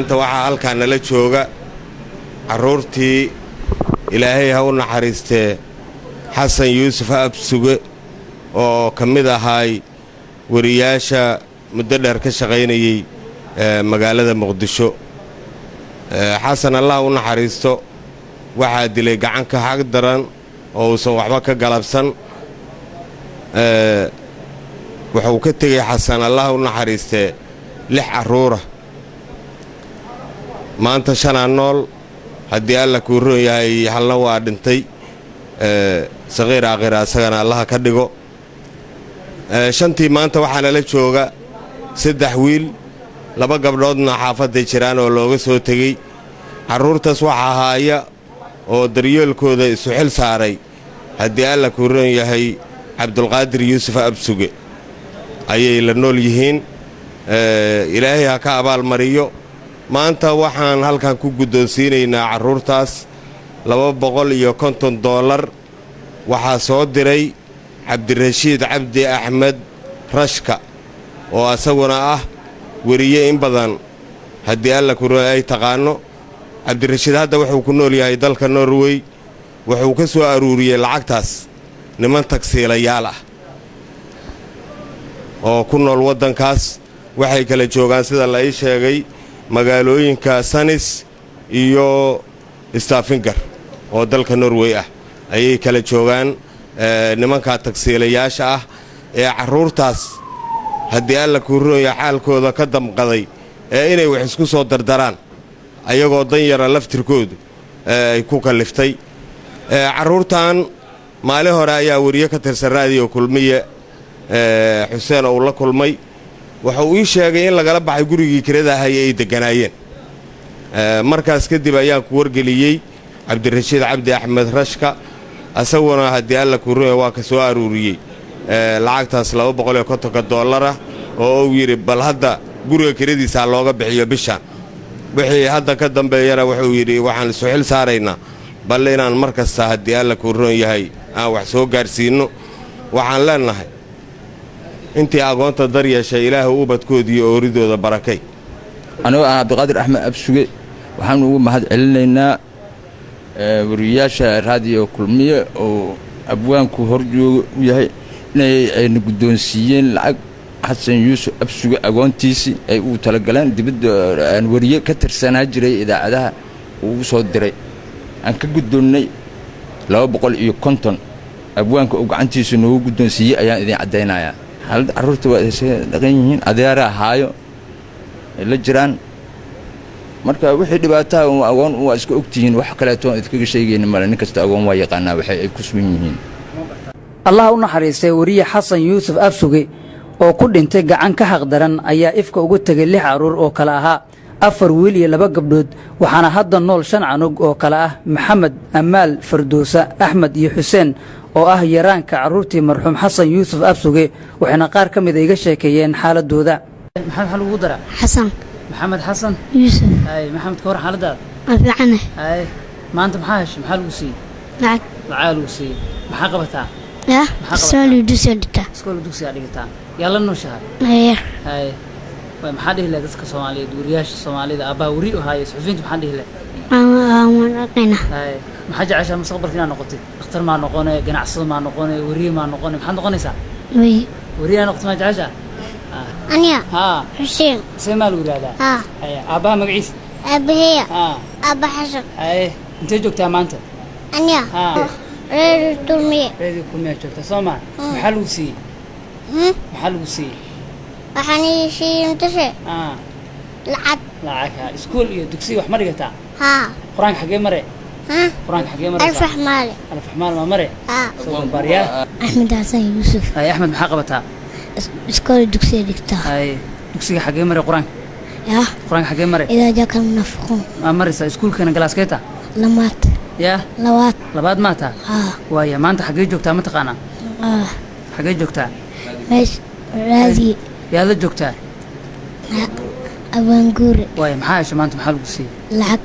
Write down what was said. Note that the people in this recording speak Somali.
inta waxa halkaan nala jooga caruurtii ilaahay ha u naxariistee xasan yuusuf absuge oo kamid ahay wariyaasha muddo dheer ka shaqaynayay magaalada muqdisho xasan allah u naxariisto waxaa dilay gacan ka xaq daran oo uusan waxba ka galabsan wuxuu ka tegay xasan allah u naxariistee 6 caruura maanta 5 nool haddii alla kuu roon yahay halna waa dhintay saqiir aakhir asagana allah ka dhigo shantii maanta waxaana la jooga 3 wiil 2 gabdhoodna xaafaday jiraan oo looga soo tagay caruurtaas waxa haaya oo daryeelkooda isu xil saaray haddii alla kuu roon yahay cabdulqaadir yuusuf absuge ayay la nool yihiin ilaahay ha ka abaal mariyo maanta waxaan halkan ku guddoonsiinaynaa caruurtaas $250 waxaa soo diray cabdirashiid cabdi axmed rashka oo asaguna ah wariye in badan haddii alla ku roon ay taqaano cabdirashiid hadda wuxuu ku nool yahay dalka Norway wuxuu ka soo aruuriyay lacagtaas niman tagsiilayaal ah oo ku nool wadankaas waxay kala joogaan sida la ii sheegay magaalooyinka Sanis iyo Stavanger oo dalka Norway ah ayay kala joogaan nimanka tagsiilayaasha ah ee caruurtaas haddii alla ku roon yahay xaalkooda ka damqaday inay wax isku soo dardaraan ayagoo dan yara laftirkoodu ay ku kaliftay caruurtan maalin hore ayaa wariye ka tirsan raadiyo kulmiye Xuseen oo la kulmay wuxuu ii sheegay in lagala baxay gurigii kirada hayay ay deganaayeen markaas kadib ayaan ku wargeliyay cabdirashiid cabdi axmed rashka asaguna haddii alla ku roon waa ka soo aruuriyay lacagtaas $250 oo uu yiri bal hadda guriga kiradiisa looga bixiyo bishan wixii hadda ka dambeeyana wuxuu yiri waxaan soo xil saaraynaa bal inaan markasta haddii alla ku roon yahay aan wax soo gaarsiino waxaan leenahay intii aqoonta daryeeshay ilaahay u badkoodii ooridooda barakay anoo Cabdiqaadir Axmed Absuge waxaan ugu mahad celinaynaa wariyaasha raadiyo kulmiye oo abwaanku horjooga u yahay inay guddoonsiiyeen lacag xasan yuusuf absuge aqoontiisi ay u tala galeen dibadda aan wariye ka tirsanaa jiray idaacadaha uu soo diray aan ka guddoonnay 250 abwaanka uu gacantiisa noogu guddoonsiiyay ayaan idin cadeynayaa hal caruurta waa dhaqan yihiin adeera haayo la jiraan marka wixii dhibaato aqoon waa iska ogtihiin wax kale oo idinka sheegayna mal nin kasta aqoon waa yaqaanaa waxay ay ku sugan yihiin allah u naxariistay wariye xasan yuusuf absuge oo ku dhintay gacan ka xaq daran ayaa ifka ugu tagay 6 caruur oo kala ahaa 4 wiil iyo 2 gabdhood waxaana hadda nool 5 canug oo kala ah maxamed amaal fardoosa axmed iyo xuseen oo ah yaraanka caruurtii marxuum xasan yuusuf absuge waxaana qaar ka mid iga sheekeeyeen xaaladooda maxamed lagu dara xasan محمد حسن يوسف اي محمد كور حالده افعنا اي ما انت محاش محل وسي لعب لعال وسي ما قبتها يا سؤال دوسي دتا سؤال دوسي دغتا يلا نو شهر اي اي ما حد هلا دسك Soomaaliyeed wariyaasha Soomaalida aba wari u hayo suxufiintu maxaan dhihilay aan aqeena ay maxaa jeceshaa mustaqbalka inaad noqotid dhakhtar ma noqonay ganacsade ma noqonay wariye ma noqonay maxaad noqonaysaa wariye noqoto ma jeceshaa أنيا ها حسين سيما الولادة ها أي أبا مقعيس أبا هي ها أبا حسن أي أنت جوكتها ما أنت أنيا ها ريد التلمية ريد الكلمية جوكتها سوما محل وسي محل وسي وحني شيء انتشر ها لعب لعبها اسكول يو دكسي وحمر يقطع ها قرآن حقي مري ها قرآن حقي مري ألف حمالي ألف حمال ما مري ها سوى باريا أحمد حسن يوسف أي أحمد محاقبتها اسكول دكسي دكتا أي دكسي حقي مري قرآن يا قرآن حقي مري إذا جاك المنافقون ما مري اسكول كان جلاس كيتا لمات يا لوات لبعد ماتا ها ويا ما أنت حقي جوكتها متقانا حقي جوكتها ماشي رازي يا ذا جوكتها أبانجوري ويا محاش ما أنت محل بسي لعب